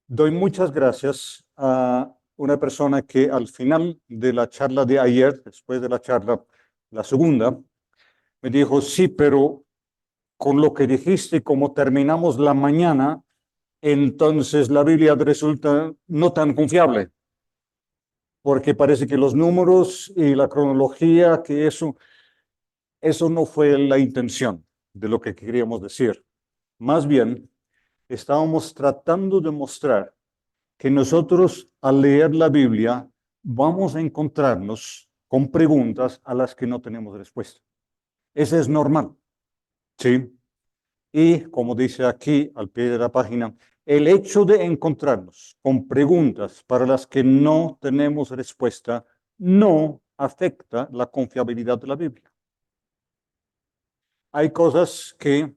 Doy muchas gracias a una persona que al final de la charla de ayer, después de la charla, la segunda, me dijo, sí, pero con lo que dijiste, como terminamos la mañana, entonces la Biblia resulta no tan confiable, porque parece que los números y la cronología, que eso no fue la intención de lo que queríamos decir. Más bien, estábamos tratando de mostrar que nosotros al leer la Biblia vamos a encontrarnos con preguntas a las que no tenemos respuesta. Eso es normal, ¿sí? Y como dice aquí al pie de la página, el hecho de encontrarnos con preguntas para las que no tenemos respuesta no afecta la confiabilidad de la Biblia. Hay cosas que,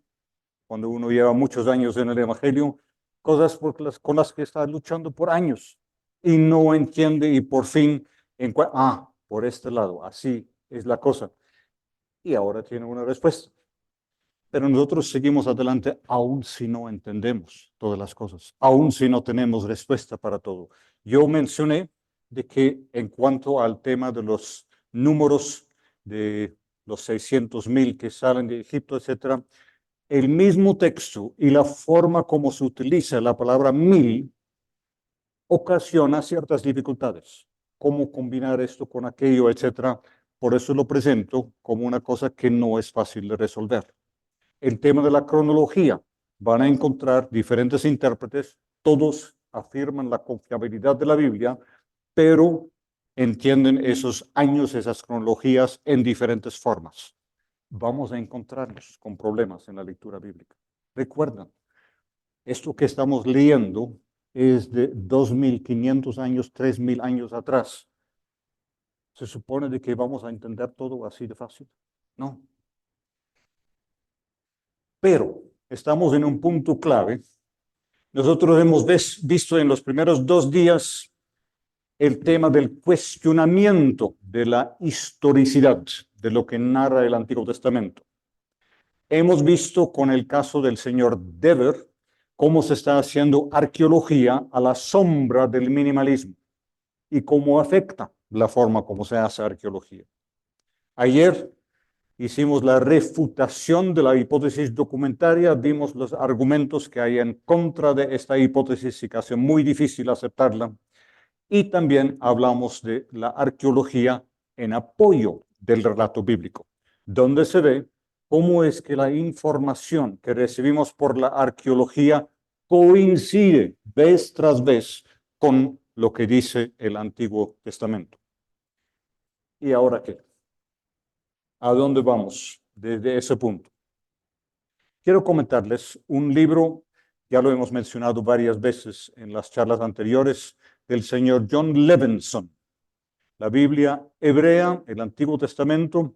cuando uno lleva muchos años en el Evangelio, cosas con las que está luchando por años y no entiende y por fin, por este lado, así es la cosa. Y ahora tiene una respuesta. Pero nosotros seguimos adelante aún si no entendemos todas las cosas, aún si no tenemos respuesta para todo. Yo mencioné de que en cuanto al tema de los números de los 600,000 que salen de Egipto, etcétera, el mismo texto y la forma como se utiliza la palabra mil ocasiona ciertas dificultades. Cómo combinar esto con aquello, etcétera. Por eso lo presento como una cosa que no es fácil de resolver. El tema de la cronología. Van a encontrar diferentes intérpretes, todos afirman la confiabilidad de la Biblia, pero entienden esos años, esas cronologías en diferentes formas. Vamos a encontrarnos con problemas en la lectura bíblica. Recuerden, esto que estamos leyendo es de 2.500 años, 3.000 años atrás. ¿Se supone de que vamos a entender todo así de fácil? No. Pero estamos en un punto clave. Nosotros hemos visto en los primeros 2 días el tema del cuestionamiento de la historicidad de lo que narra el Antiguo Testamento. Hemos visto con el caso del señor Dever cómo se está haciendo arqueología a la sombra del minimalismo y cómo afecta la forma como se hace arqueología. Ayer hicimos la refutación de la hipótesis documentaria, vimos los argumentos que hay en contra de esta hipótesis y que hace muy difícil aceptarla. Y también hablamos de la arqueología en apoyo del relato bíblico, donde se ve cómo es que la información que recibimos por la arqueología coincide vez tras vez con lo que dice el Antiguo Testamento. ¿Y ahora qué? ¿A dónde vamos desde ese punto? Quiero comentarles un libro, ya lo hemos mencionado varias veces en las charlas anteriores, del señor Jon Levenson. La Biblia hebrea, el Antiguo Testamento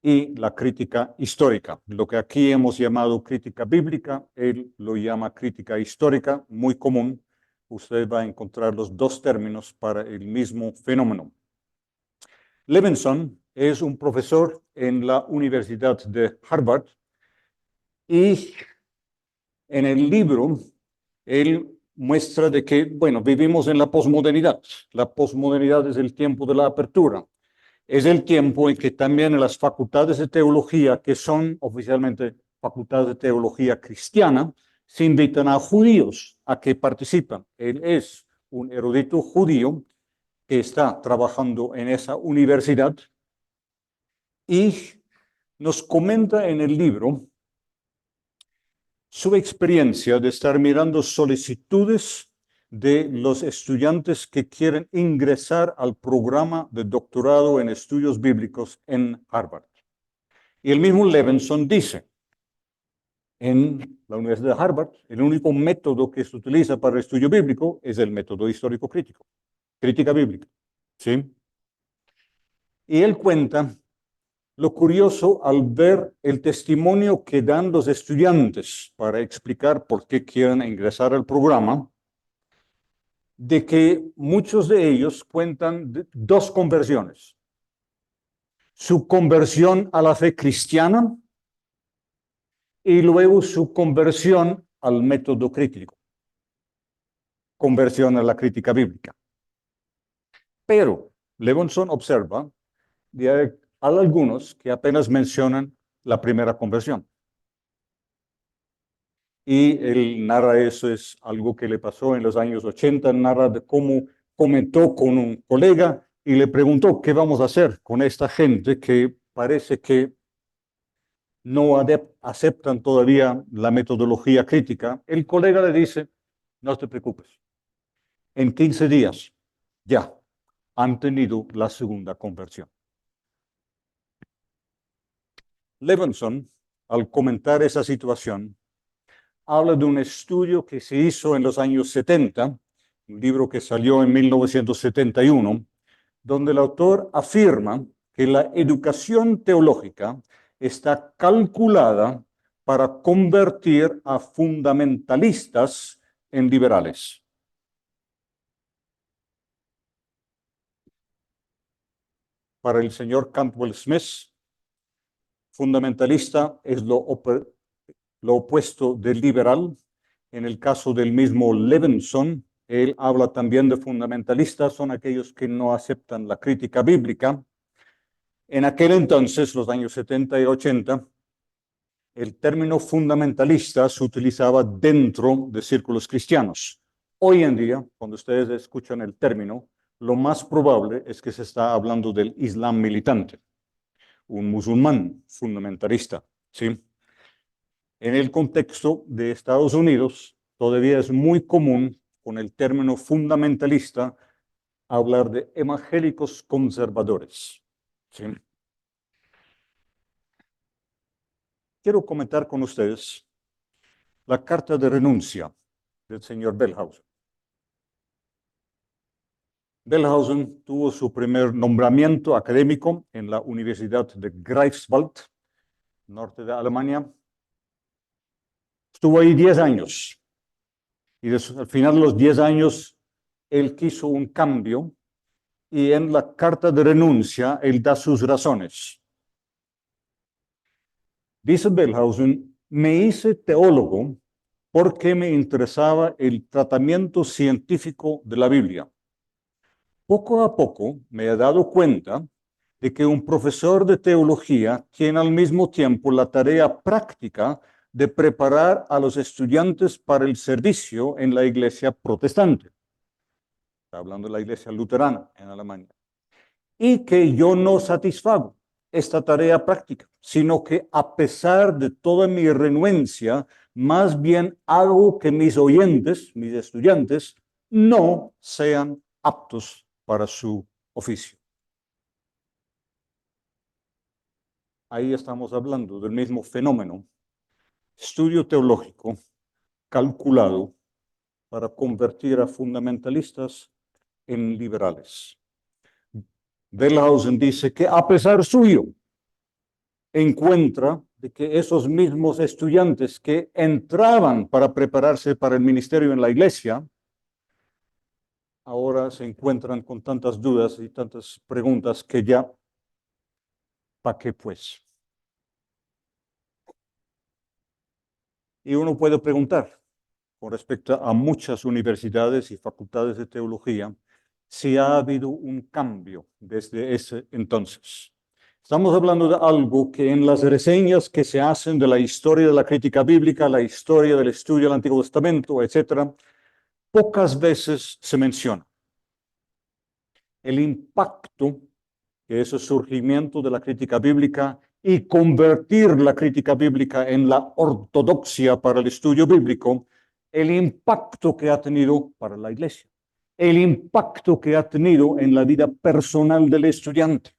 y la crítica histórica. Lo que aquí hemos llamado crítica bíblica, él lo llama crítica histórica, muy común. Usted va a encontrar los dos términos para el mismo fenómeno. Levenson es un profesor en la Universidad de Harvard y en el libro él muestra de que, bueno, vivimos en la posmodernidad. La posmodernidad es el tiempo de la apertura. Es el tiempo en que también en las facultades de teología, que son oficialmente facultades de teología cristiana, se invitan a judíos a que participen. Él es un erudito judío que está trabajando en esa universidad y nos comenta en el libro su experiencia de estar mirando solicitudes de los estudiantes que quieren ingresar al programa de doctorado en estudios bíblicos en Harvard. Y el mismo Levenson dice, en la Universidad de Harvard, el único método que se utiliza para el estudio bíblico es el método histórico crítico, crítica bíblica. ¿Sí? Y él cuenta lo curioso al ver el testimonio que dan los estudiantes para explicar por qué quieren ingresar al programa, de que muchos de ellos cuentan de dos conversiones. Su conversión a la fe cristiana y luego su conversión al método crítico. conversión a la crítica bíblica. Pero Levenson observa que hay algunos que apenas mencionan la primera conversión. Y él narra eso, es algo que le pasó en los años 80, narra de cómo comentó con un colega y le preguntó qué vamos a hacer con esta gente que parece que no aceptan todavía la metodología crítica. El colega le dice, no te preocupes, en 15 días ya han tenido la segunda conversión. Levenson, al comentar esa situación, habla de un estudio que se hizo en los años 70, un libro que salió en 1971, donde el autor afirma que la educación teológica está calculada para convertir a fundamentalistas en liberales. Para el señor Cantwell Smith, fundamentalista es lo opuesto del liberal. En el caso del mismo Levenson, él habla también de fundamentalistas, son aquellos que no aceptan la crítica bíblica. En aquel entonces, los años 70 y 80, el término fundamentalista se utilizaba dentro de círculos cristianos. Hoy en día, cuando ustedes escuchan el término, lo más probable es que se está hablando del Islam militante, un musulmán fundamentalista, ¿sí? En el contexto de Estados Unidos, todavía es muy común con el término fundamentalista hablar de evangélicos conservadores, ¿sí? Quiero comentar con ustedes la carta de renuncia del señor Bellhausen. Bellhausen tuvo su primer nombramiento académico en la Universidad de Greifswald, norte de Alemania. Estuvo ahí 10 años y al final de los 10 años él quiso un cambio y en la carta de renuncia él da sus razones. Dice Bellhausen, me hice teólogo porque me interesaba el tratamiento científico de la Biblia. Poco a poco me he dado cuenta de que un profesor de teología tiene al mismo tiempo la tarea práctica de preparar a los estudiantes para el servicio en la iglesia protestante. Está hablando de la iglesia luterana en Alemania. Y que yo no satisfago esta tarea práctica, sino que a pesar de toda mi renuencia, más bien hago que mis oyentes, mis estudiantes, no sean aptos para su oficio. Ahí estamos hablando del mismo fenómeno, estudio teológico calculado para convertir a fundamentalistas en liberales. Bellhausen dice que a pesar suyo, encuentra de que esos mismos estudiantes que entraban para prepararse para el ministerio en la iglesia, ahora se encuentran con tantas dudas y tantas preguntas que ya, ¿para qué pues? Y uno puede preguntar, con respecto a muchas universidades y facultades de teología, si ha habido un cambio desde ese entonces. Estamos hablando de algo que en las reseñas que se hacen de la historia de la crítica bíblica, la historia del estudio del Antiguo Testamento, etcétera, pocas veces se menciona. El impacto que es el surgimiento de la crítica bíblica y convertir la crítica bíblica en la ortodoxia para el estudio bíblico, el impacto que ha tenido para la iglesia, el impacto que ha tenido en la vida personal del estudiante.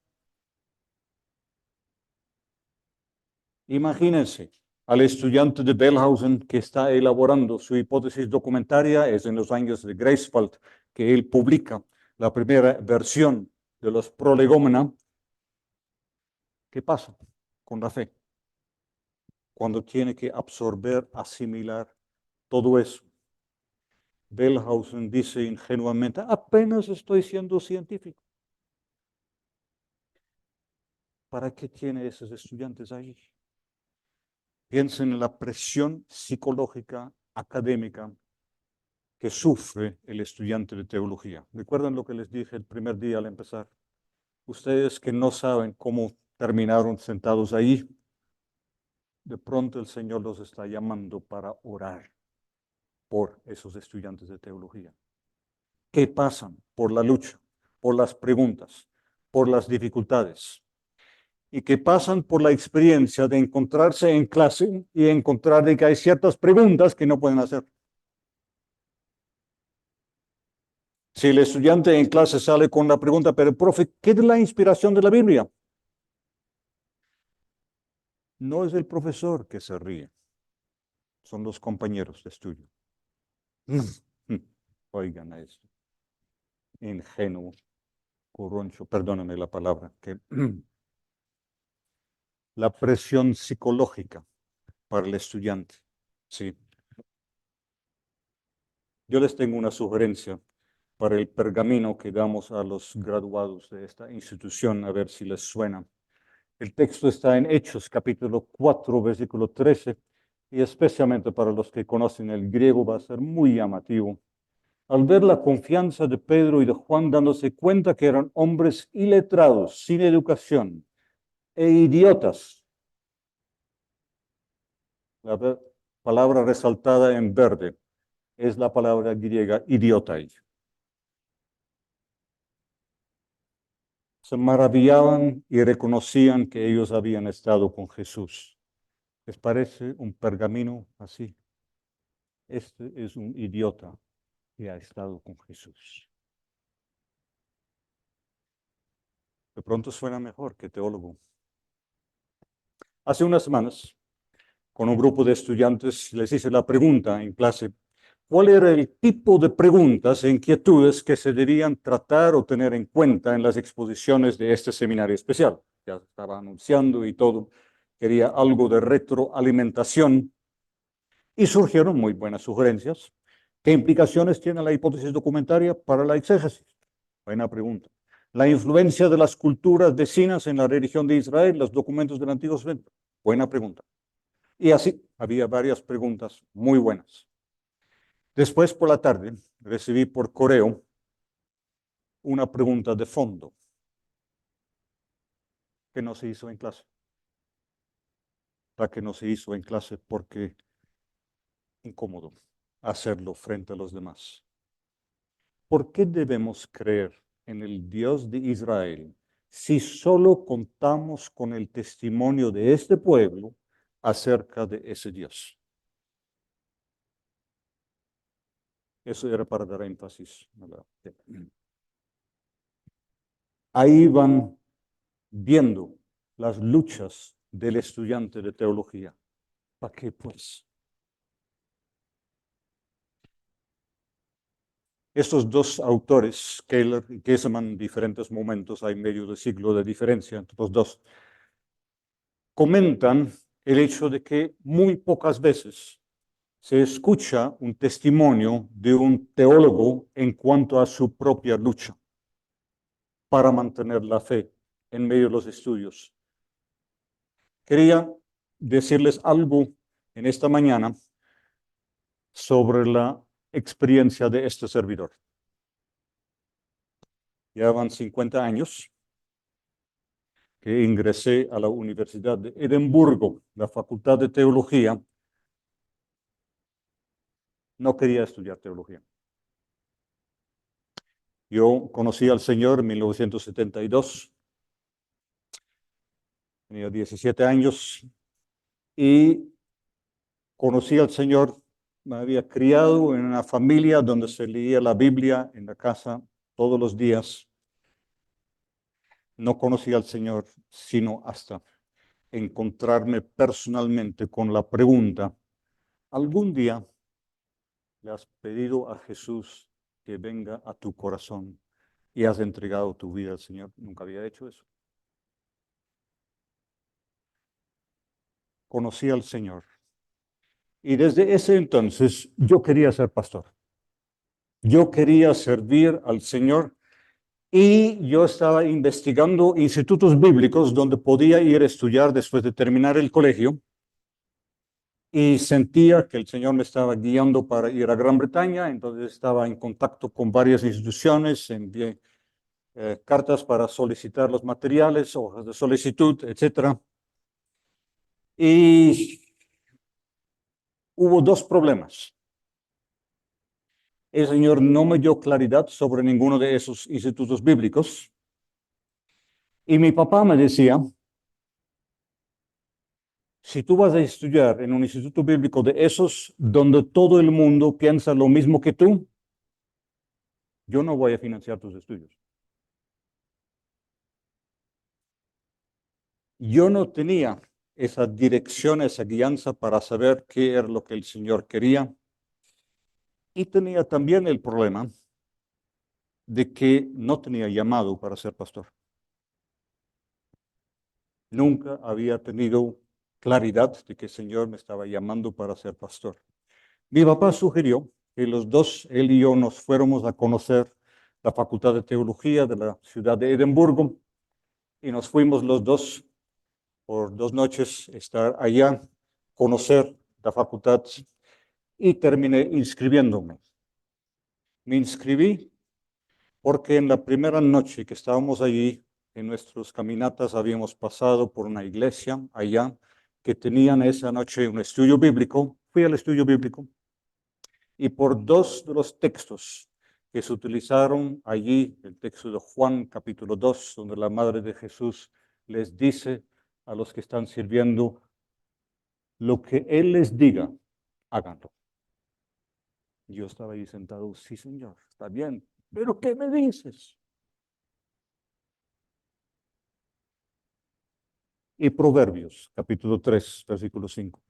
Imagínense al estudiante de Bellhausen que está elaborando su hipótesis documentaria, es en los años de Greifswald que él publica la primera versión de los Prolegomena. ¿Qué pasa con la fe? Cuando tiene que absorber, asimilar todo eso. Bellhausen dice ingenuamente, apenas estoy siendo científico. ¿Para qué tiene esos estudiantes ahí? Piensen en la presión psicológica, académica, que sufre el estudiante de teología. ¿Recuerdan lo que les dije el primer día al empezar? Ustedes que no saben cómo terminaron sentados ahí, de pronto el Señor los está llamando para orar por esos estudiantes de teología, que pasan por la lucha, por las preguntas, por las dificultades, y que pasan por la experiencia de encontrarse en clase y encontrar de que hay ciertas preguntas que no pueden hacer. Si el estudiante en clase sale con la pregunta, pero profe, ¿qué es la inspiración de la Biblia? No es el profesor que se ríe, son los compañeros de estudio. Oigan a esto, ingenuo, corroncho, perdóname la palabra, que la presión psicológica para el estudiante, sí. Yo les tengo una sugerencia para el pergamino que damos a los graduados de esta institución, a ver si les suena. El texto está en Hechos, capítulo 4, versículo 13, y especialmente para los que conocen el griego va a ser muy llamativo. Al ver la confianza de Pedro y de Juan dándose cuenta que eran hombres iletrados, sin educación e idiotas, la palabra resaltada en verde es la palabra griega idiotai. Se maravillaban y reconocían que ellos habían estado con Jesús. ¿Les parece un pergamino así? Este es un idiota que ha estado con Jesús. De pronto suena mejor que teólogo. Hace unas semanas, con un grupo de estudiantes, les hice la pregunta en clase, ¿cuál era el tipo de preguntas e inquietudes que se debían tratar o tener en cuenta en las exposiciones de este seminario especial? Ya estaba anunciando y todo, quería algo de retroalimentación y surgieron muy buenas sugerencias. ¿Qué implicaciones tiene la hipótesis documentaria para la exégesis? Buena pregunta. La influencia de las culturas vecinas en la religión de Israel, los documentos del Antiguo Testamento. Buena pregunta. Y así, había varias preguntas muy buenas. Después, por la tarde, recibí por correo una pregunta de fondo que no se hizo en clase. La que no se hizo en clase porque incómodo hacerlo frente a los demás. ¿Por qué debemos creer en el Dios de Israel si solo contamos con el testimonio de este pueblo acerca de ese Dios? Eso era para dar énfasis. Ahí van viendo las luchas del estudiante de teología. ¿Para qué pues? Estos dos autores, Keller y Kesselman, en diferentes momentos, hay medio de siglo de diferencia entre los dos, comentan el hecho de que muy pocas veces se escucha un testimonio de un teólogo en cuanto a su propia lucha para mantener la fe en medio de los estudios. Quería decirles algo en esta mañana sobre la experiencia de este servidor. Ya van 50 años que ingresé a la Universidad de Edimburgo, la Facultad de Teología. No quería estudiar teología. Yo conocí al Señor en 1972, tenía 17 años y conocí al Señor. Me había criado en una familia donde se leía la Biblia en la casa todos los días. No conocí al Señor sino hasta encontrarme personalmente con la pregunta, ¿algún día le has pedido a Jesús que venga a tu corazón y has entregado tu vida al Señor? Nunca había hecho eso. Conocí al Señor y desde ese entonces yo quería ser pastor. Yo quería servir al Señor y yo estaba investigando institutos bíblicos donde podía ir a estudiar después de terminar el colegio y sentía que el Señor me estaba guiando para ir a Gran Bretaña, entonces estaba en contacto con varias instituciones, envié cartas para solicitar los materiales, hojas de solicitud, etcétera. Y hubo dos problemas. El Señor no me dio claridad sobre ninguno de esos institutos bíblicos. Y mi papá me decía, si tú vas a estudiar en un instituto bíblico de esos donde todo el mundo piensa lo mismo que tú, yo no voy a financiar tus estudios. Yo no tenía esa dirección, esa guianza para saber qué era lo que el Señor quería. Y tenía también el problema de que no tenía llamado para ser pastor. Nunca había tenido claridad de que el Señor me estaba llamando para ser pastor. Mi papá sugirió que los dos, él y yo, nos fuéramos a conocer la Facultad de Teología de la ciudad de Edimburgo y nos fuimos los dos por 2 noches estar allá, conocer la facultad y terminé inscribiéndome. Me inscribí porque en la primera noche que estábamos allí, en nuestras caminatas habíamos pasado por una iglesia allá que tenían esa noche un estudio bíblico. Fui al estudio bíblico y por dos de los textos que se utilizaron allí, el texto de Juan capítulo 2, donde la Madre de Jesús les dice a los que están sirviendo, lo que Él les diga, háganlo. Yo estaba ahí sentado, sí, Señor, está bien, pero ¿qué me dices? Y Proverbios, capítulo 3, versículo 5.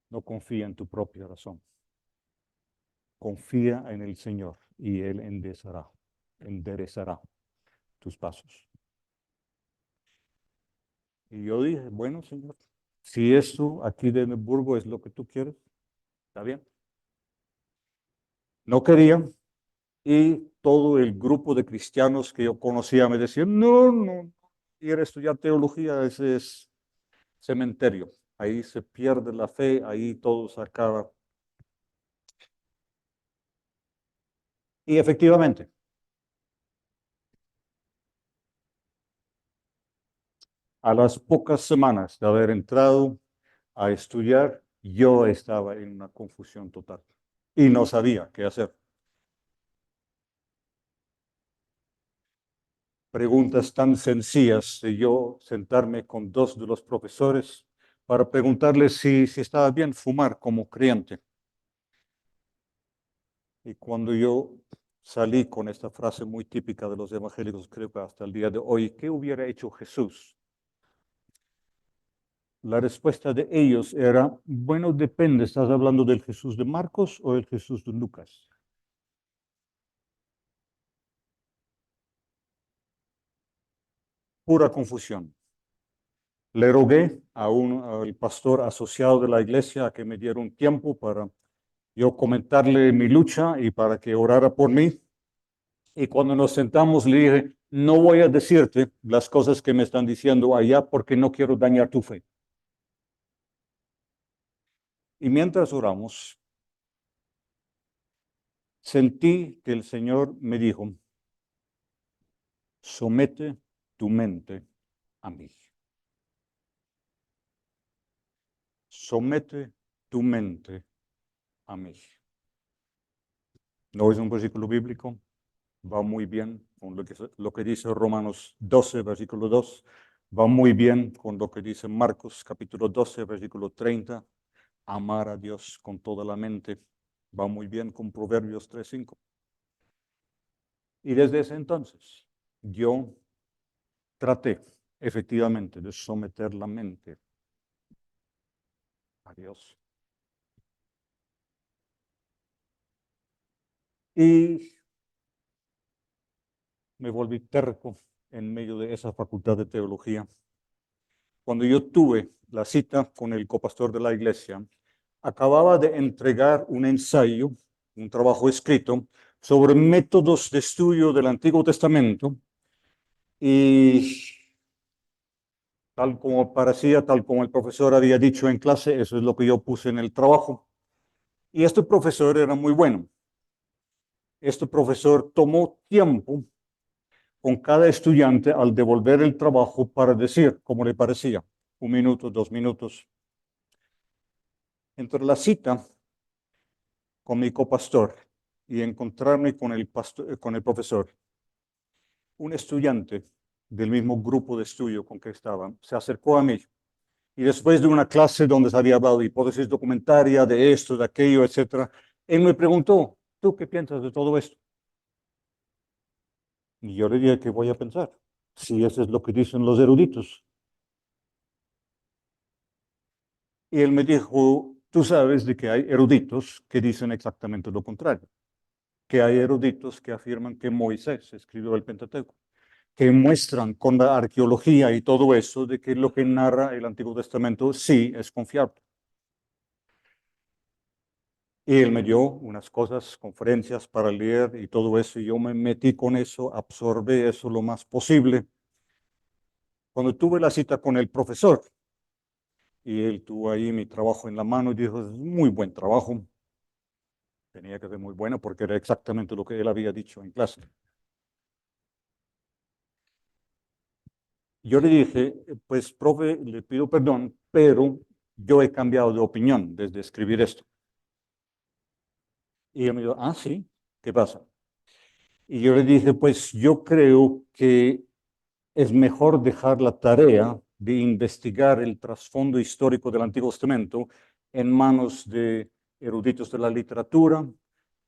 No confía en tu propia razón. Confía en el Señor y Él enderezará tus pasos. Y yo dije, bueno, Señor, si esto aquí de Edimburgo es lo que tú quieres, está bien. No quería, y todo el grupo de cristianos que yo conocía me decían, no, no, ir a estudiar teología, ese es cementerio. Ahí se pierde la fe, ahí todo se acaba. Y efectivamente, a las pocas semanas de haber entrado a estudiar, yo estaba en una confusión total y no sabía qué hacer. Preguntas tan sencillas de yo sentarme con dos de los profesores para preguntarles si estaba bien fumar como creyente. Y cuando yo salí con esta frase muy típica de los evangélicos, creo que hasta el día de hoy, ¿qué hubiera hecho Jesús? La respuesta de ellos era, bueno, depende, ¿estás hablando del Jesús de Marcos o del Jesús de Lucas? Pura confusión. Le rogué al pastor asociado de la iglesia a que me diera un tiempo para yo comentarle mi lucha y para que orara por mí. Y cuando nos sentamos le dije, no voy a decirte las cosas que me están diciendo allá porque no quiero dañar tu fe. Y mientras oramos, sentí que el Señor me dijo, somete tu mente a mí. Somete tu mente a mí. No es un versículo bíblico, va muy bien con lo que dice Romanos 12, versículo 2, va muy bien con lo que dice Marcos capítulo 12, versículo 30, amar a Dios con toda la mente, va muy bien con Proverbios 3, 5. Y desde ese entonces yo traté efectivamente de someter la mente a Dios. Y me volví terco en medio de esa facultad de teología. Cuando yo tuve la cita con el copastor de la iglesia, acababa de entregar un ensayo, un trabajo escrito sobre métodos de estudio del Antiguo Testamento y tal como parecía, tal como el profesor había dicho en clase, eso es lo que yo puse en el trabajo. Y este profesor era muy bueno. Este profesor tomó tiempo con cada estudiante al devolver el trabajo para decir cómo le parecía. 1 minuto, 2 minutos. Entre la cita con mi copastor y encontrarme con el profesor, un estudiante del mismo grupo de estudio con que estaba se acercó a mí y después de una clase donde se había hablado de hipótesis documentaria, de esto, de aquello, etcétera, él me preguntó, ¿tú qué piensas de todo esto? Y yo le dije, ¿qué voy a pensar? Si eso es lo que dicen los eruditos. Y él me dijo, tú sabes de que hay eruditos que dicen exactamente lo contrario, que hay eruditos que afirman que Moisés escribió el Pentateuco, que muestran con la arqueología y todo eso de que lo que narra el Antiguo Testamento sí es confiable. Y él me dio unas cosas, conferencias para leer y todo eso, y yo me metí con eso, absorbí eso lo más posible. Cuando tuve la cita con el profesor, y él tuvo ahí mi trabajo en la mano y dijo, es muy buen trabajo. Tenía que ser muy bueno porque era exactamente lo que él había dicho en clase. Yo le dije, pues, profe, le pido perdón, pero yo he cambiado de opinión desde escribir esto. Y él me dijo, ah, sí, ¿qué pasa? Y yo le dije, pues yo creo que es mejor dejar la tarea de investigar el trasfondo histórico del Antiguo Testamento en manos de eruditos de la literatura,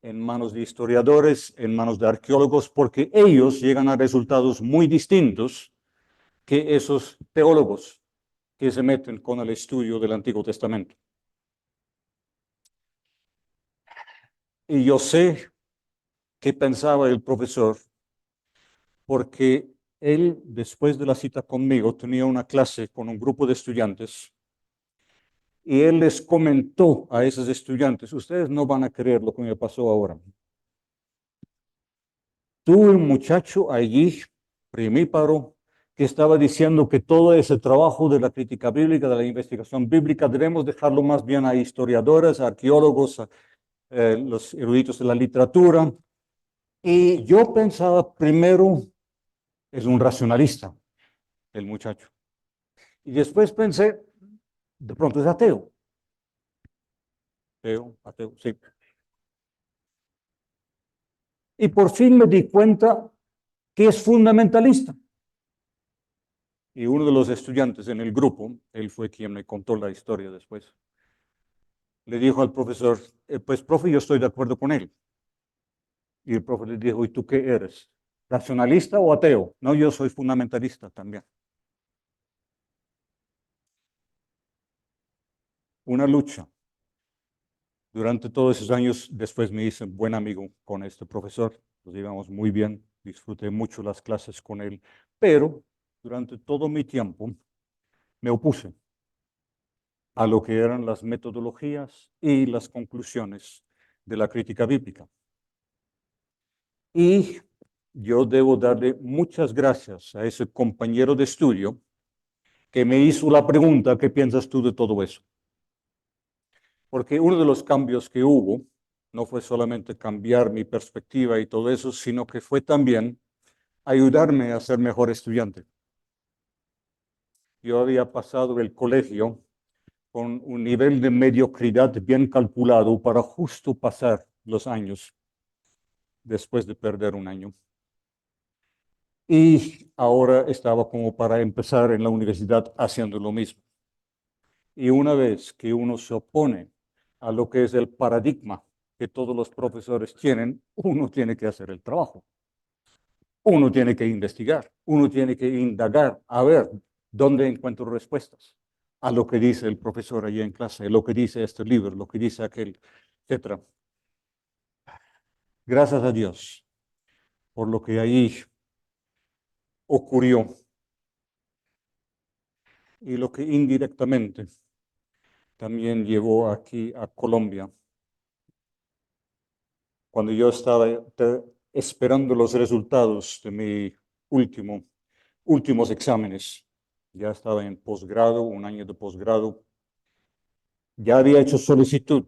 en manos de historiadores, en manos de arqueólogos, porque ellos llegan a resultados muy distintos que esos teólogos que se meten con el estudio del Antiguo Testamento. Y yo sé qué pensaba el profesor, porque él, después de la cita conmigo, tenía una clase con un grupo de estudiantes y él les comentó a esos estudiantes, ustedes no van a creer lo que me pasó ahora. Tuve un muchacho allí, primíparo, que estaba diciendo que todo ese trabajo de la crítica bíblica, de la investigación bíblica, debemos dejarlo más bien a historiadores, a arqueólogos, a los eruditos de la literatura. Y yo pensaba primero, es un racionalista, el muchacho. Y después pensé, de pronto es ateo. Ateo, ateo, sí. Y por fin me di cuenta que es fundamentalista. Y uno de los estudiantes en el grupo, él fue quien me contó la historia después, le dijo al profesor, pues profe, yo estoy de acuerdo con él. Y el profe le dijo, ¿y tú qué eres? ¿Racionalista o ateo? No, yo soy fundamentalista también. Una lucha. Durante todos esos años, después me hice buen amigo con este profesor, nos llevamos muy bien, disfruté mucho las clases con él, pero durante todo mi tiempo me opuse a lo que eran las metodologías y las conclusiones de la crítica bíblica. Y yo debo darle muchas gracias a ese compañero de estudio que me hizo la pregunta, ¿qué piensas tú de todo eso? Porque uno de los cambios que hubo no fue solamente cambiar mi perspectiva y todo eso, sino que fue también ayudarme a ser mejor estudiante. Yo había pasado el colegio con un nivel de mediocridad bien calculado para justo pasar los años después de perder un año. Y ahora estaba como para empezar en la universidad haciendo lo mismo. Y una vez que uno se opone a lo que es el paradigma que todos los profesores tienen, uno tiene que hacer el trabajo. Uno tiene que investigar, uno tiene que indagar, a ver dónde encuentro respuestas a lo que dice el profesor allí en clase, lo que dice este libro, lo que dice aquel, etc. Gracias a Dios por lo que ahí ocurrió y lo que indirectamente también llevó aquí a Colombia. Cuando yo estaba esperando los resultados de mis últimos exámenes, ya estaba en posgrado, un año de posgrado, ya había hecho solicitud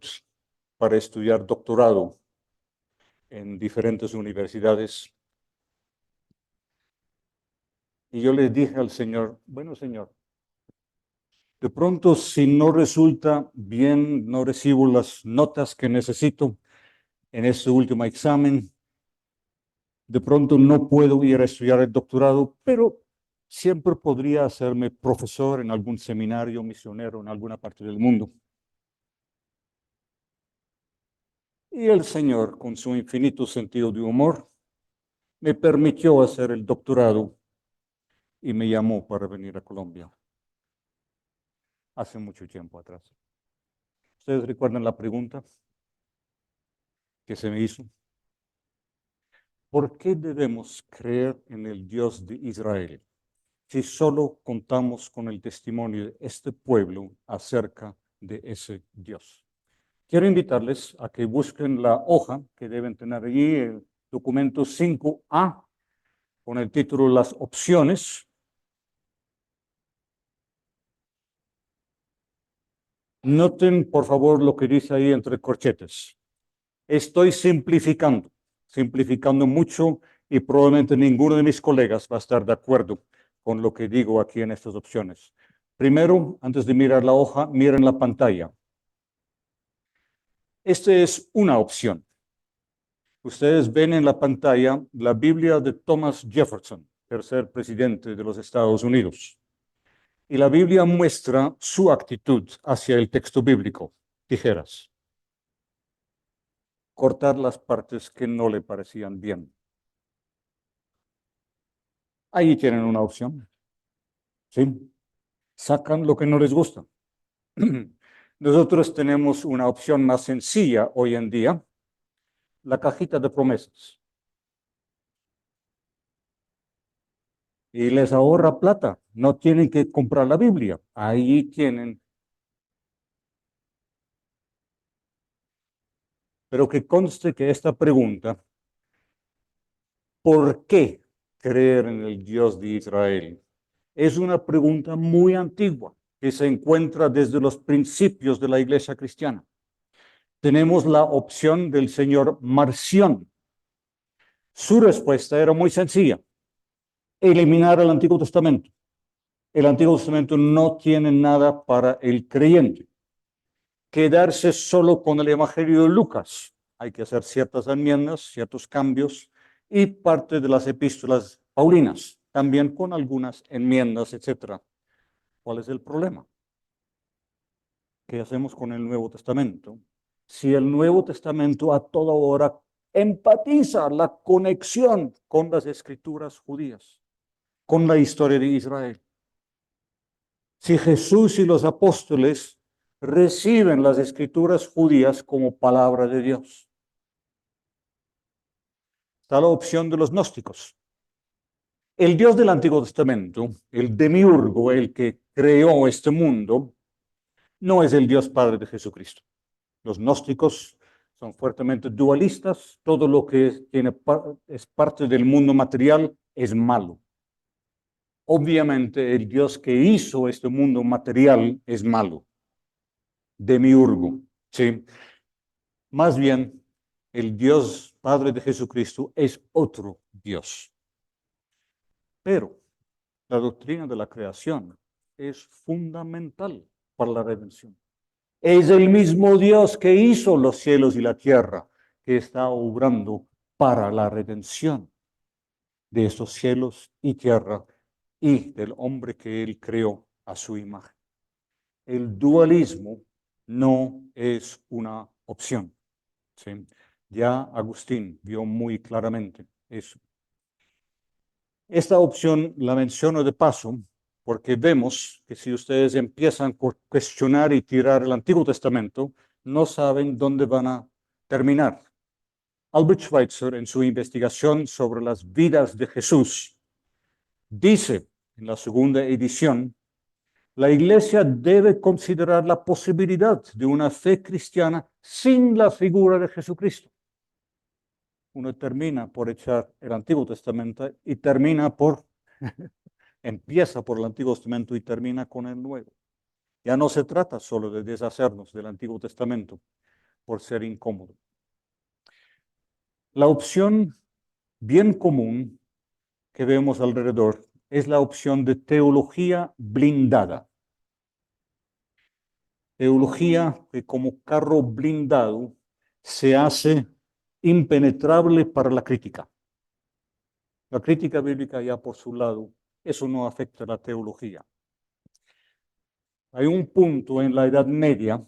para estudiar doctorado en diferentes universidades. Y yo le dije al Señor, bueno, Señor, de pronto si no resulta bien, no recibo las notas que necesito en este último examen, de pronto no puedo ir a estudiar el doctorado, pero siempre podría hacerme profesor en algún seminario misionero en alguna parte del mundo. Y el Señor, con su infinito sentido de humor, me permitió hacer el doctorado y me llamó para venir a Colombia hace mucho tiempo atrás. ¿Ustedes recuerdan la pregunta que se me hizo? ¿Por qué debemos creer en el Dios de Israel si solo contamos con el testimonio de este pueblo acerca de ese Dios? Quiero invitarles a que busquen la hoja que deben tener allí, el documento 5A, con el título Las opciones. Noten, por favor, lo que dice ahí entre corchetes. Estoy simplificando mucho y probablemente ninguno de mis colegas va a estar de acuerdo con lo que digo aquí en estas opciones. Primero, antes de mirar la hoja, miren la pantalla. Esta es una opción. Ustedes ven en la pantalla la Biblia de Thomas Jefferson, tercer presidente de los Estados Unidos. Y la Biblia muestra su actitud hacia el texto bíblico. Tijeras. Cortar las partes que no le parecían bien. Ahí tienen una opción. ¿Sí? Sacan lo que no les gusta. Nosotros tenemos una opción más sencilla hoy en día, la cajita de promesas. Y les ahorra plata. No tienen que comprar la Biblia. Ahí tienen. Pero que conste que esta pregunta, ¿por qué creer en el Dios de Israel? Es una pregunta muy antigua que se encuentra desde los principios de la iglesia cristiana. Tenemos la opción del señor Marción. Su respuesta era muy sencilla: eliminar el Antiguo Testamento. El Antiguo Testamento no tiene nada para el creyente. Quedarse solo con el Evangelio de Lucas. Hay que hacer ciertas enmiendas, ciertos cambios, y parte de las epístolas paulinas, también con algunas enmiendas, etc. ¿Cuál es el problema? ¿Qué hacemos con el Nuevo Testamento? Si el Nuevo Testamento a toda hora empatiza la conexión con las escrituras judías, con la historia de Israel. Si Jesús y los apóstoles reciben las escrituras judías como palabra de Dios. Está la opción de los gnósticos. El Dios del Antiguo Testamento, el demiurgo, el que creó este mundo, no es el Dios Padre de Jesucristo. Los gnósticos son fuertemente dualistas. Todo lo que es parte del mundo material es malo. Obviamente, el Dios que hizo este mundo material es malo. Demiurgo, ¿sí? Más bien, el Dios Padre de Jesucristo es otro Dios. Pero la doctrina de la creación es fundamental para la redención. Es el mismo Dios que hizo los cielos y la tierra que está obrando para la redención de estos cielos y tierra y del hombre que él creó a su imagen. El dualismo no es una opción. ¿Sí? Ya Agustín vio muy claramente eso. Esta opción la menciono de paso porque vemos que si ustedes empiezan a cuestionar y tirar el Antiguo Testamento, no saben dónde van a terminar. Albert Schweitzer, en su investigación sobre las vidas de Jesús, dice en la segunda edición: la Iglesia debe considerar la posibilidad de una fe cristiana sin la figura de Jesucristo. Uno termina por echar el Antiguo Testamento y termina por empieza por el Antiguo Testamento y termina con el Nuevo. Ya no se trata solo de deshacernos del Antiguo Testamento por ser incómodo. La opción bien común que vemos alrededor es la opción de teología blindada. Teología que como carro blindado se hace impenetrable para la crítica. La crítica bíblica ya por su lado, eso no afecta a la teología. Hay un punto en la Edad Media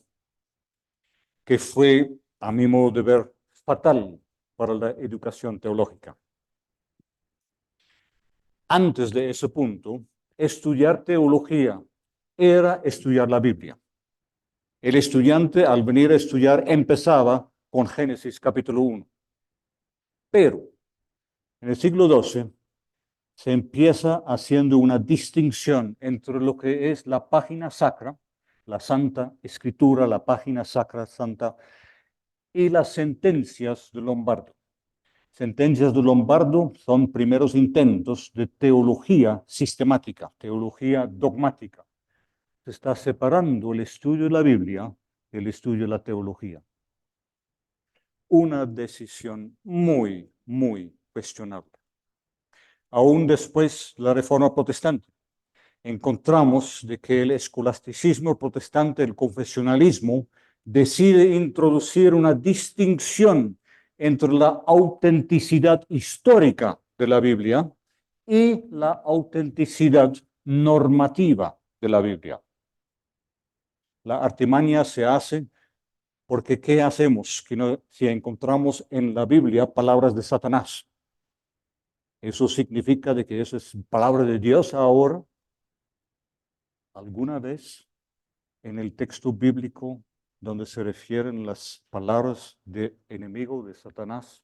que fue, a mi modo de ver, fatal para la educación teológica. Antes de ese punto, estudiar teología era estudiar la Biblia. El estudiante al venir a estudiar empezaba con Génesis capítulo 1. Pero en el siglo XII se empieza haciendo una distinción entre lo que es la página sacra, la Santa Escritura, la página sacra santa, y las sentencias de Lombardo. Sentencias de Lombardo son primeros intentos de teología sistemática, teología dogmática. Se está separando el estudio de la Biblia del estudio de la teología. Una decisión muy, muy cuestionable. Aún después de la Reforma Protestante, encontramos de que el escolasticismo protestante, el confesionalismo, decide introducir una distinción entre la autenticidad histórica de la Biblia y la autenticidad normativa de la Biblia. La artimaña se hace porque ¿qué hacemos si encontramos en la Biblia palabras de Satanás? ¿Eso significa de que eso es palabra de Dios ahora? ¿Alguna vez en el texto bíblico donde se refieren las palabras de enemigo de Satanás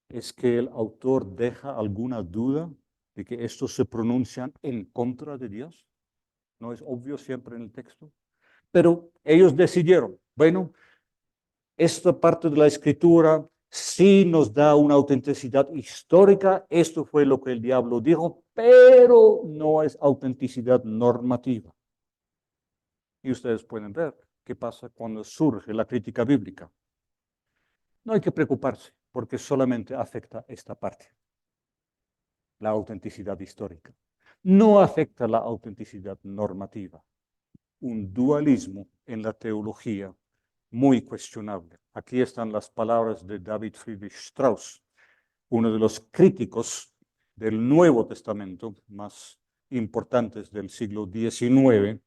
es que el autor deja alguna duda de que estos se pronuncian en contra de Dios? ¿No es obvio siempre en el texto? Pero ellos decidieron, bueno, esta parte de la escritura sí nos da una autenticidad histórica, esto fue lo que el diablo dijo, pero no es autenticidad normativa. Y ustedes pueden ver qué pasa cuando surge la crítica bíblica. No hay que preocuparse, porque solamente afecta esta parte, la autenticidad histórica. No afecta la autenticidad normativa. Un dualismo en la teología muy cuestionable. Aquí están las palabras de David Friedrich Strauss, uno de los críticos del Nuevo Testamento más importantes del siglo XIX,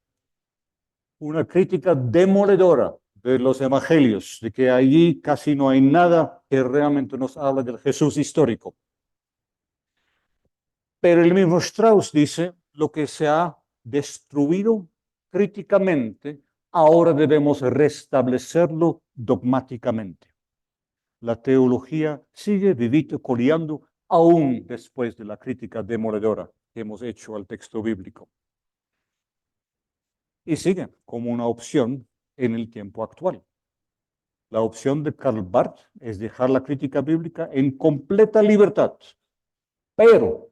una crítica demoledora de los evangelios, de que allí casi no hay nada que realmente nos habla del Jesús histórico. Pero el mismo Strauss dice, lo que se ha destruido críticamente, ahora debemos restablecerlo dogmáticamente. La teología sigue vivito coleando aún después de la crítica demoledora que hemos hecho al texto bíblico. Y sigue como una opción en el tiempo actual. La opción de Karl Barth es dejar la crítica bíblica en completa libertad, pero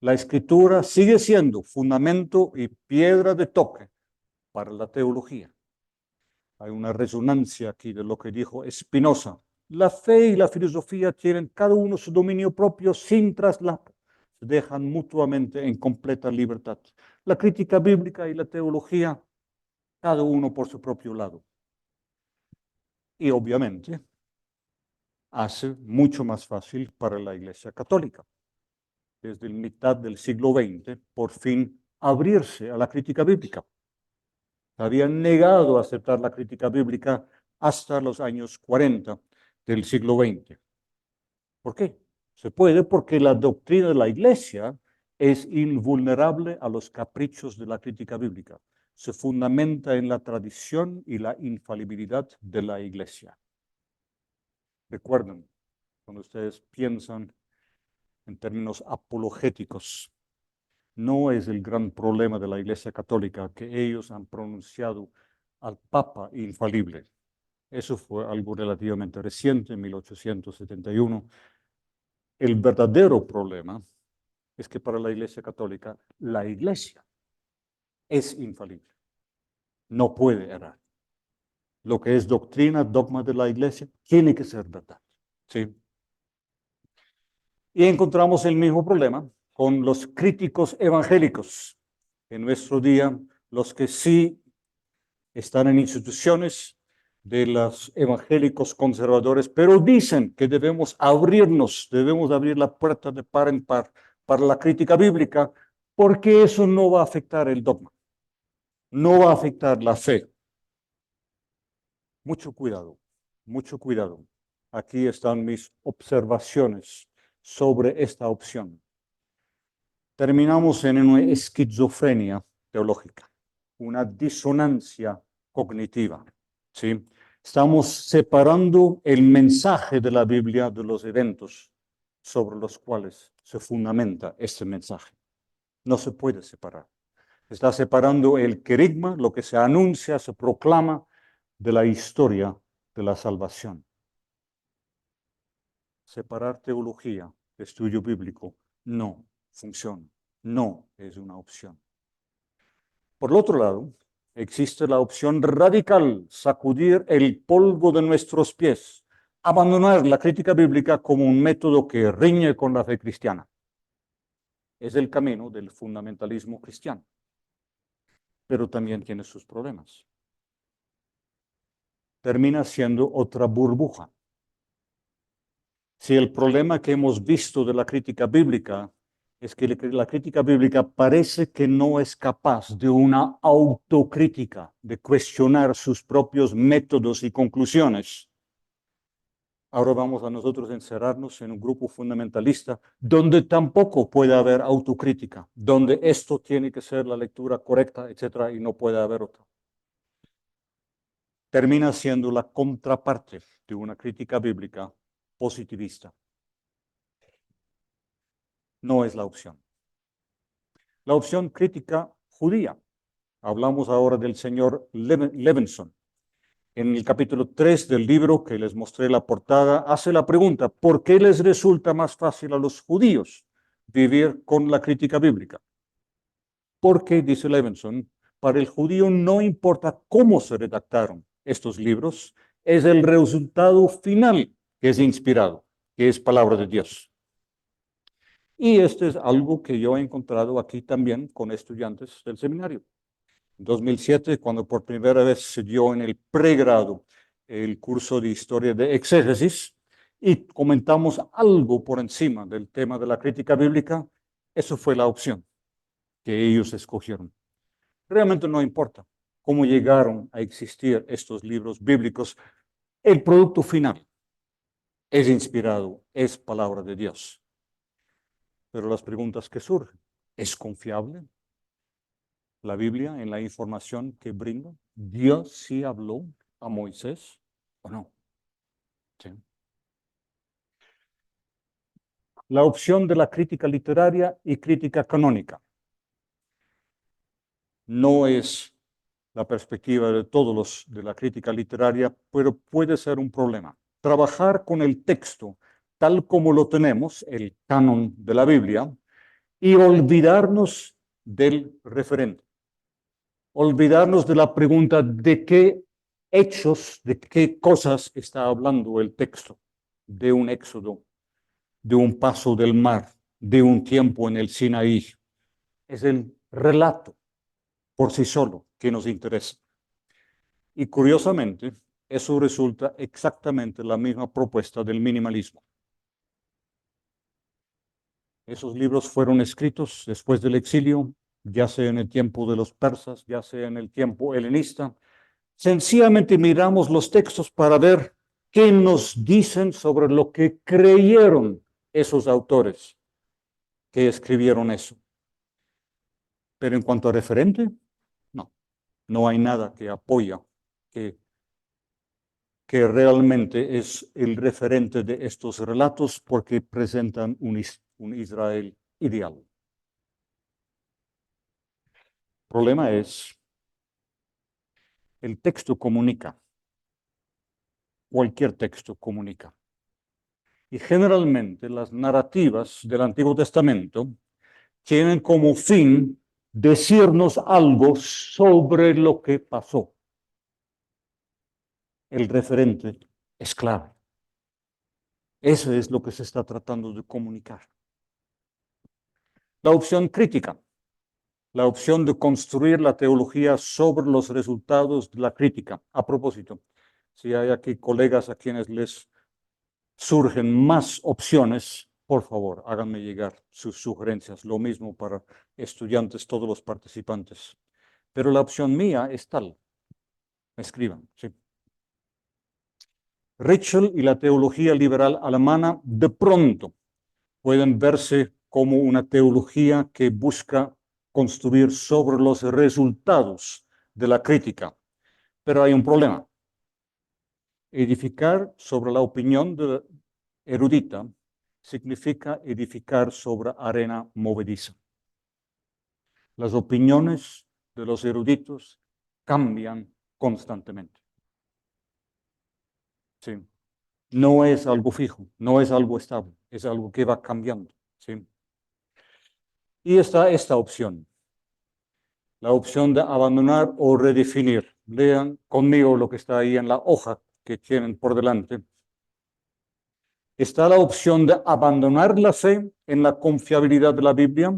la escritura sigue siendo fundamento y piedra de toque para la teología. Hay una resonancia aquí de lo que dijo Spinoza. La fe y la filosofía tienen cada uno su dominio propio sin traslapo. Se dejan mutuamente en completa libertad. La crítica bíblica y la teología, cada uno por su propio lado. Y obviamente hace mucho más fácil para la Iglesia Católica, desde la mitad del siglo XX, por fin abrirse a la crítica bíblica. Habían negado a aceptar la crítica bíblica hasta los años 40 del siglo XX. ¿Por qué? Se puede porque la doctrina de la Iglesia es invulnerable a los caprichos de la crítica bíblica. Se fundamenta en la tradición y la infalibilidad de la Iglesia. Recuerden, cuando ustedes piensan en términos apologéticos, no es el gran problema de la Iglesia Católica que ellos han pronunciado al Papa infalible. Eso fue algo relativamente reciente, en 1871. El verdadero problema es que para la Iglesia Católica, la Iglesia es infalible. No puede errar. Lo que es doctrina, dogma de la Iglesia, tiene que ser verdad. ¿Sí? Y encontramos el mismo problema con los críticos evangélicos. En nuestro día, los que sí están en instituciones de los evangélicos conservadores, pero dicen que debemos abrir la puerta de par en par para la crítica bíblica, porque eso no va a afectar el dogma, no va a afectar la fe. Mucho cuidado, mucho cuidado. Aquí están mis observaciones sobre esta opción. Terminamos en una esquizofrenia teológica, una disonancia cognitiva. ¿Sí? Estamos separando el mensaje de la Biblia de los eventos sobre los cuales se fundamenta este mensaje. No se puede separar. Está separando el querigma, lo que se anuncia, se proclama, de la historia de la salvación. Separar teología de estudio bíblico no funciona, no es una opción. Por el otro lado, existe la opción radical, sacudir el polvo de nuestros pies, abandonar la crítica bíblica como un método que riñe con la fe cristiana. Es el camino del fundamentalismo cristiano, pero también tiene sus problemas. Termina siendo otra burbuja. Si el problema que hemos visto de la crítica bíblica es que la crítica bíblica parece que no es capaz de una autocrítica, de cuestionar sus propios métodos y conclusiones, ahora vamos a nosotros encerrarnos en un grupo fundamentalista donde tampoco puede haber autocrítica, donde esto tiene que ser la lectura correcta, etcétera, y no puede haber otra. Termina siendo la contraparte de una crítica bíblica positivista. No es la opción. La opción crítica judía. Hablamos ahora del señor Levinson. En el capítulo 3 del libro que les mostré la portada, hace la pregunta, ¿por qué les resulta más fácil a los judíos vivir con la crítica bíblica? Porque, dice Levinson, para el judío no importa cómo se redactaron estos libros, es el resultado final que es inspirado, que es palabra de Dios. Y esto es algo que yo he encontrado aquí también con estudiantes del seminario. En 2007, cuando por primera vez se dio en el pregrado el curso de historia de exégesis y comentamos algo por encima del tema de la crítica bíblica, eso fue la opción que ellos escogieron. Realmente no importa cómo llegaron a existir estos libros bíblicos, el producto final es inspirado, es palabra de Dios. Pero las preguntas que surgen, ¿es confiable la Biblia en la información que brinda? ¿Dios sí habló a Moisés o no? ¿Sí? La opción de la crítica literaria y crítica canónica no es la perspectiva de todos los de la crítica literaria, pero puede ser un problema. Trabajar con el texto tal como lo tenemos, el canon de la Biblia, y olvidarnos del referente. Olvidarnos de la pregunta de qué hechos, de qué cosas está hablando el texto, de un éxodo, de un paso del mar, de un tiempo en el Sinaí. Es el relato por sí solo que nos interesa. Y curiosamente, eso resulta exactamente la misma propuesta del minimalismo. Esos libros fueron escritos después del exilio, ya sea en el tiempo de los persas, ya sea en el tiempo helenista. Sencillamente miramos los textos para ver qué nos dicen sobre lo que creyeron esos autores que escribieron eso. Pero en cuanto a referente, no hay nada que apoya que realmente es el referente de estos relatos porque presentan un Israel ideal. El problema es, el texto comunica, cualquier texto comunica. Y generalmente las narrativas del Antiguo Testamento tienen como fin decirnos algo sobre lo que pasó. El referente es clave. Eso es lo que se está tratando de comunicar. La opción crítica, la opción de construir la teología sobre los resultados de la crítica. A propósito, si hay aquí colegas a quienes les surgen más opciones, por favor, háganme llegar sus sugerencias. Lo mismo para estudiantes, todos los participantes. Pero la opción mía es tal. Escriban, sí. Ritschl y la teología liberal alemana de pronto pueden verse como una teología que busca construir sobre los resultados de la crítica. Pero hay un problema. Edificar sobre la opinión de erudita significa edificar sobre arena movediza. Las opiniones de los eruditos cambian constantemente. Sí. No es algo fijo, no es algo estable, es algo que va cambiando. ¿Sí? Y está esta opción, la opción de abandonar o redefinir. Lean conmigo lo que está ahí en la hoja que tienen por delante. Está la opción de abandonar la fe en la confiabilidad de la Biblia,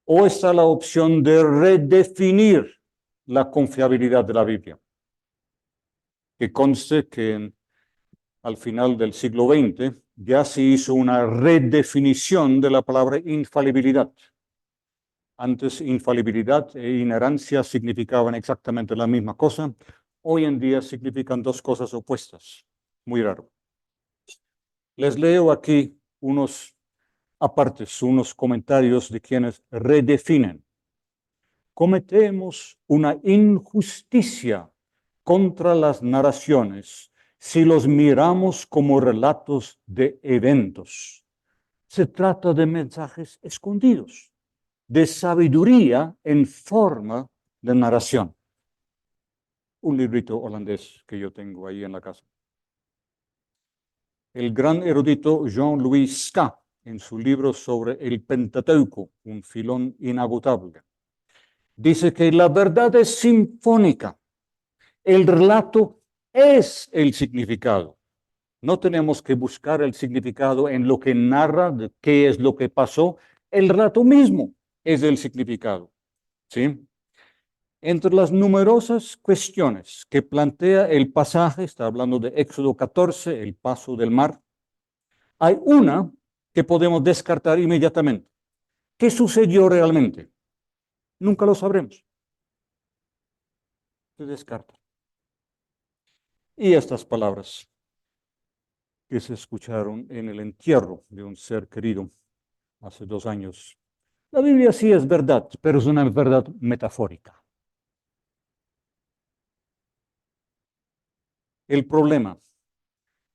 o está la opción de redefinir la confiabilidad de la Biblia. Que conste que al final del siglo XX ya se hizo una redefinición de la palabra infalibilidad. Antes infalibilidad e inerrancia significaban exactamente la misma cosa. Hoy en día significan dos cosas opuestas. Muy raro. Les leo aquí unos apartes, unos comentarios de quienes redefinen. Cometemos una injusticia contra las narraciones si los miramos como relatos de eventos. Se trata de mensajes escondidos, de sabiduría en forma de narración. Un librito holandés que yo tengo ahí en la casa. El gran erudito Jean-Louis Ska, en su libro sobre el Pentateuco, un filón inagotable, dice que la verdad es sinfónica. El relato es el significado. No tenemos que buscar el significado en lo que narra, de qué es lo que pasó. El relato mismo es el significado. ¿Sí? Entre las numerosas cuestiones que plantea el pasaje, está hablando de Éxodo 14, el paso del mar, hay una que podemos descartar inmediatamente. ¿Qué sucedió realmente? Nunca lo sabremos. Se descarta. Y estas palabras que se escucharon en el entierro de un ser querido hace 2 años. La Biblia sí es verdad, pero es una verdad metafórica. El problema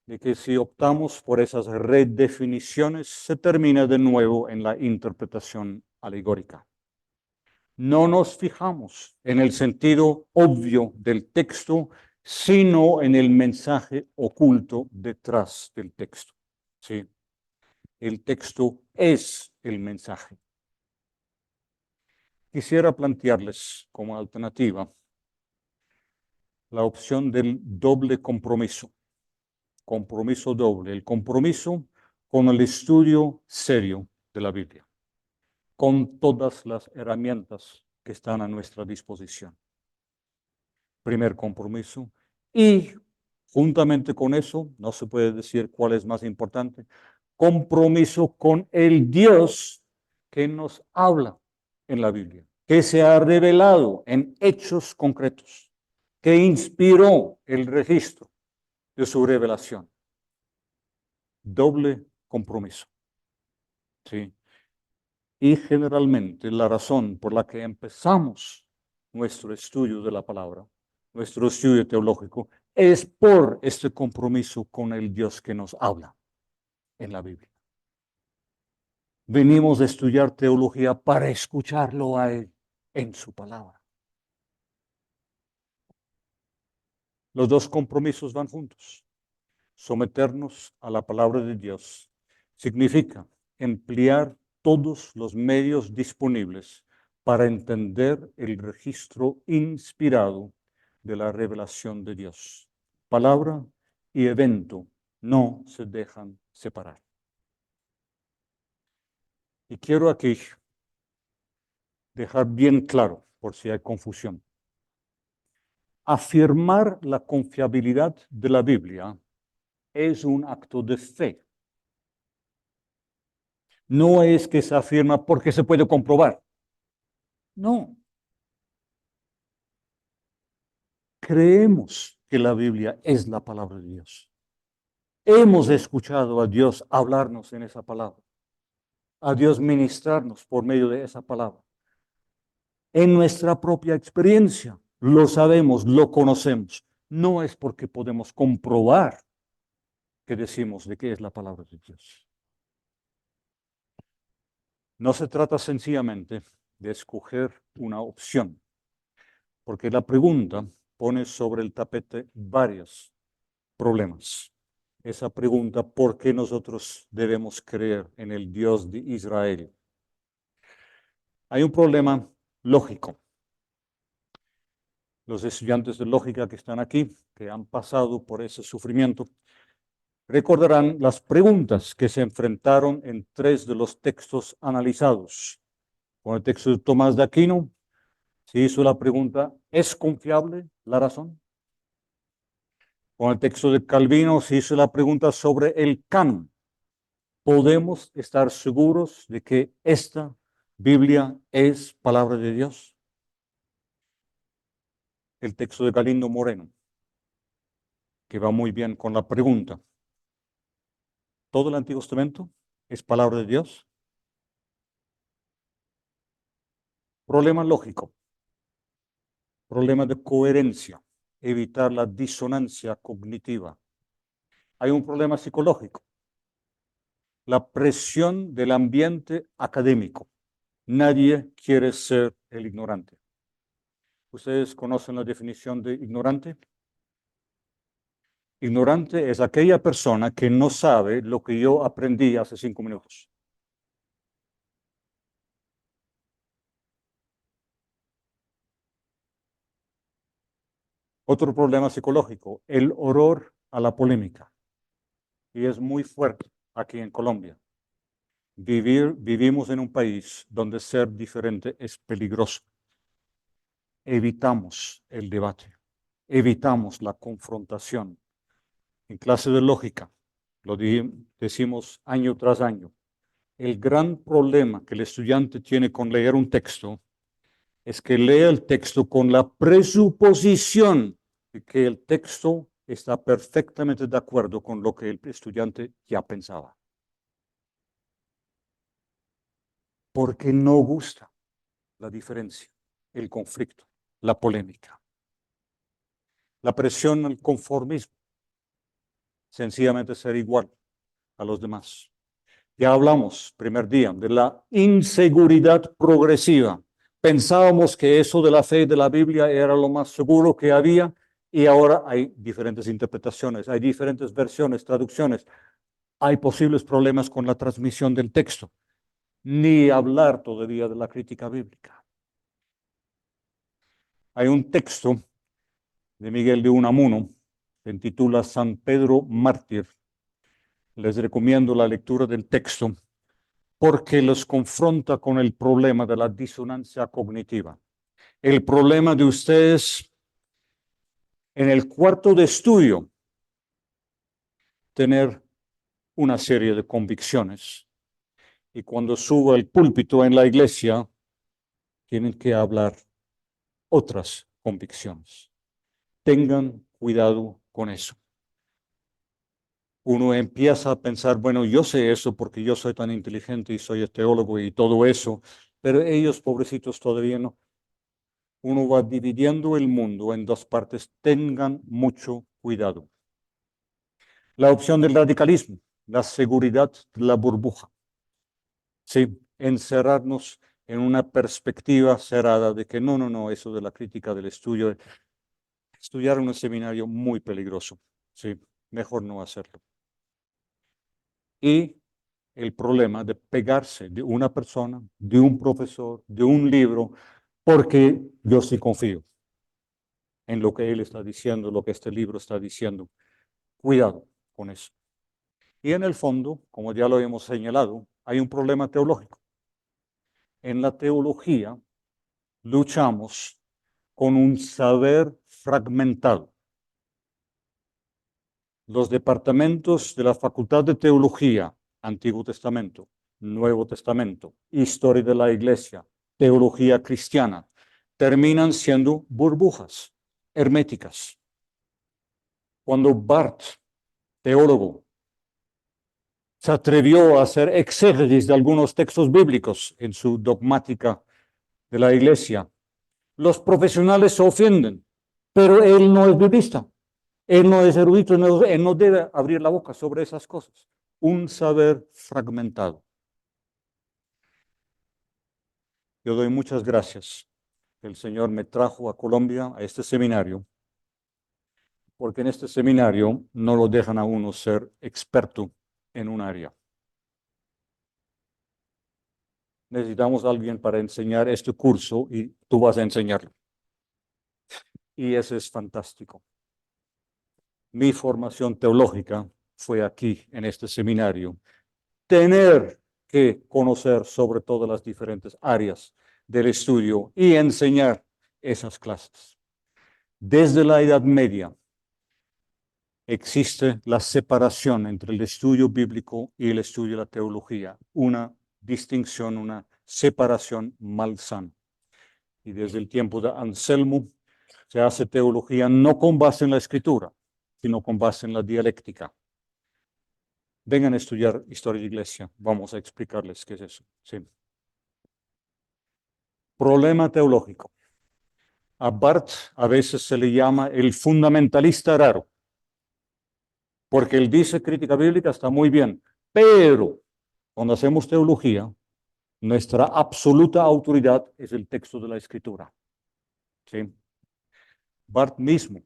de que si optamos por esas redefiniciones, se termina de nuevo en la interpretación alegórica. No nos fijamos en el sentido obvio del texto, sino en el mensaje oculto detrás del texto. ¿Sí? El texto es el mensaje. Quisiera plantearles como alternativa la opción del doble compromiso. Compromiso doble. El compromiso con el estudio serio de la Biblia, con todas las herramientas que están a nuestra disposición. Primer compromiso. Y juntamente con eso, no se puede decir cuál es más importante, compromiso con el Dios que nos habla en la Biblia, que se ha revelado en hechos concretos, que inspiró el registro de su revelación. Doble compromiso. ¿Sí? Y generalmente la razón por la que empezamos nuestro estudio de la palabra, nuestro estudio teológico, es por este compromiso con el Dios que nos habla en la Biblia. Venimos a estudiar teología para escucharlo a Él en su palabra. Los dos compromisos van juntos. Someternos a la palabra de Dios significa emplear todos los medios disponibles para entender el registro inspirado de la revelación de Dios. Palabra y evento no se dejan separar. Y quiero aquí dejar bien claro, por si hay confusión, afirmar la confiabilidad de la Biblia es un acto de fe. No es que se afirma porque se puede comprobar. No. Creemos que la Biblia es la palabra de Dios. Hemos escuchado a Dios hablarnos en esa palabra, a Dios ministrarnos por medio de esa palabra. En nuestra propia experiencia, lo sabemos, lo conocemos. No es porque podemos comprobar que decimos de qué es la palabra de Dios. No se trata sencillamente de escoger una opción, porque la pregunta pone sobre el tapete varios problemas. Esa pregunta, ¿por qué nosotros debemos creer en el Dios de Israel? Hay un problema lógico. Los estudiantes de lógica que están aquí, que han pasado por ese sufrimiento, recordarán las preguntas que se enfrentaron en 3 de los textos analizados. Con el texto de Tomás de Aquino, se hizo la pregunta, ¿es confiable la razón? Con el texto de Calvino se hizo la pregunta sobre el canon. ¿Podemos estar seguros de que esta Biblia es palabra de Dios? El texto de Galindo Moreno, que va muy bien con la pregunta. ¿Todo el Antiguo Testamento es palabra de Dios? Problema lógico, problema de coherencia, evitar la disonancia cognitiva. Hay un problema psicológico, la presión del ambiente académico. Nadie quiere ser el ignorante. ¿Ustedes conocen la definición de ignorante? Ignorante es aquella persona que no sabe lo que yo aprendí hace 5 minutos. Otro problema psicológico, el horror a la polémica. Y es muy fuerte aquí en Colombia. Vivimos en un país donde ser diferente es peligroso. Evitamos el debate, evitamos la confrontación. En clase de lógica, lo decimos año tras año, el gran problema que el estudiante tiene con leer un texto es que lea el texto con la presuposición de que el texto está perfectamente de acuerdo con lo que el estudiante ya pensaba. Porque no gusta la diferencia, el conflicto, la polémica. La presión al conformismo, sencillamente ser igual a los demás. Ya hablamos, primer día, de la inseguridad progresiva. Pensábamos que eso de la fe de la Biblia era lo más seguro que había y ahora hay diferentes interpretaciones, hay diferentes versiones, traducciones. Hay posibles problemas con la transmisión del texto. Ni hablar todavía de la crítica bíblica. Hay un texto de Miguel de Unamuno, se titula San Pedro Mártir. Les recomiendo la lectura del texto porque los confronta con el problema de la disonancia cognitiva. El problema de ustedes en el cuarto de estudio, tener una serie de convicciones. Y cuando subo al púlpito en la iglesia, tienen que hablar otras convicciones. Tengan cuidado con eso. Uno empieza a pensar, bueno, yo sé eso porque yo soy tan inteligente y soy teólogo y todo eso, pero ellos, pobrecitos, todavía no. Uno va dividiendo el mundo en 2 partes. Tengan mucho cuidado. La opción del radicalismo, la seguridad de la burbuja. Sí, encerrarnos en una perspectiva cerrada de que no, eso de la crítica del estudio, estudiar en un seminario muy peligroso. Sí, mejor no hacerlo. Y el problema de pegarse de una persona, de un profesor, de un libro, porque yo sí confío en lo que él está diciendo, lo que este libro está diciendo. Cuidado con eso. Y en el fondo, como ya lo hemos señalado, hay un problema teológico. En la teología luchamos con un saber fragmentado. Los departamentos de la Facultad de Teología, Antiguo Testamento, Nuevo Testamento, Historia de la Iglesia, Teología Cristiana, terminan siendo burbujas herméticas. Cuando Barth, teólogo, se atrevió a hacer exégesis de algunos textos bíblicos en su dogmática de la Iglesia, los profesionales se ofenden, pero él no es biblista. Él no es erudito, él no debe abrir la boca sobre esas cosas. Un saber fragmentado. Yo doy muchas gracias. El Señor me trajo a Colombia, a este seminario, porque en este seminario no lo dejan a uno ser experto en un área. Necesitamos a alguien para enseñar este curso y tú vas a enseñarlo. Y eso es fantástico. Mi formación teológica fue aquí, en este seminario. Tener que conocer sobre todas las diferentes áreas del estudio y enseñar esas clases. Desde la Edad Media existe la separación entre el estudio bíblico y el estudio de la teología, una distinción, una separación malsana. Y desde el tiempo de Anselmo se hace teología no con base en la escritura, sino con base en la dialéctica. Vengan a estudiar historia de iglesia, vamos a explicarles qué es eso. Sí. Problema teológico. A Barth a veces se le llama el fundamentalista raro, porque él dice crítica bíblica está muy bien, pero cuando hacemos teología, nuestra absoluta autoridad es el texto de la escritura. ¿Sí? Barth mismo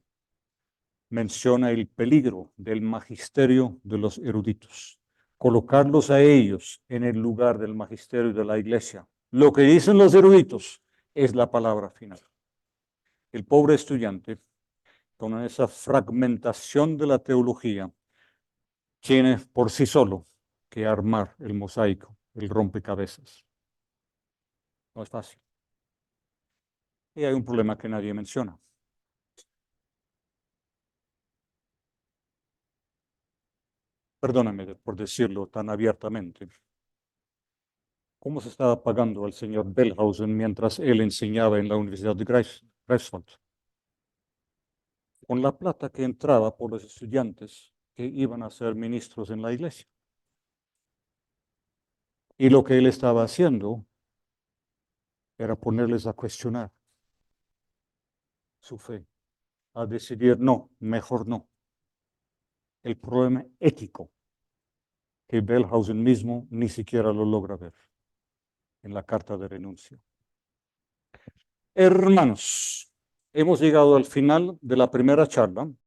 menciona el peligro del magisterio de los eruditos, colocarlos a ellos en el lugar del magisterio de la iglesia. Lo que dicen los eruditos es la palabra final. El pobre estudiante, con esa fragmentación de la teología, tiene por sí solo que armar el mosaico, el rompecabezas. No es fácil. Y hay un problema que nadie menciona. Perdóname por decirlo tan abiertamente. ¿Cómo se estaba pagando al señor Bellhausen mientras él enseñaba en la Universidad de Greifswald? Con la plata que entraba por los estudiantes que iban a ser ministros en la iglesia. Y lo que él estaba haciendo era ponerles a cuestionar su fe, a decidir no, mejor no. El problema ético que Bellhausen mismo ni siquiera lo logra ver en la carta de renuncia. Hermanos, hemos llegado al final de la primera charla.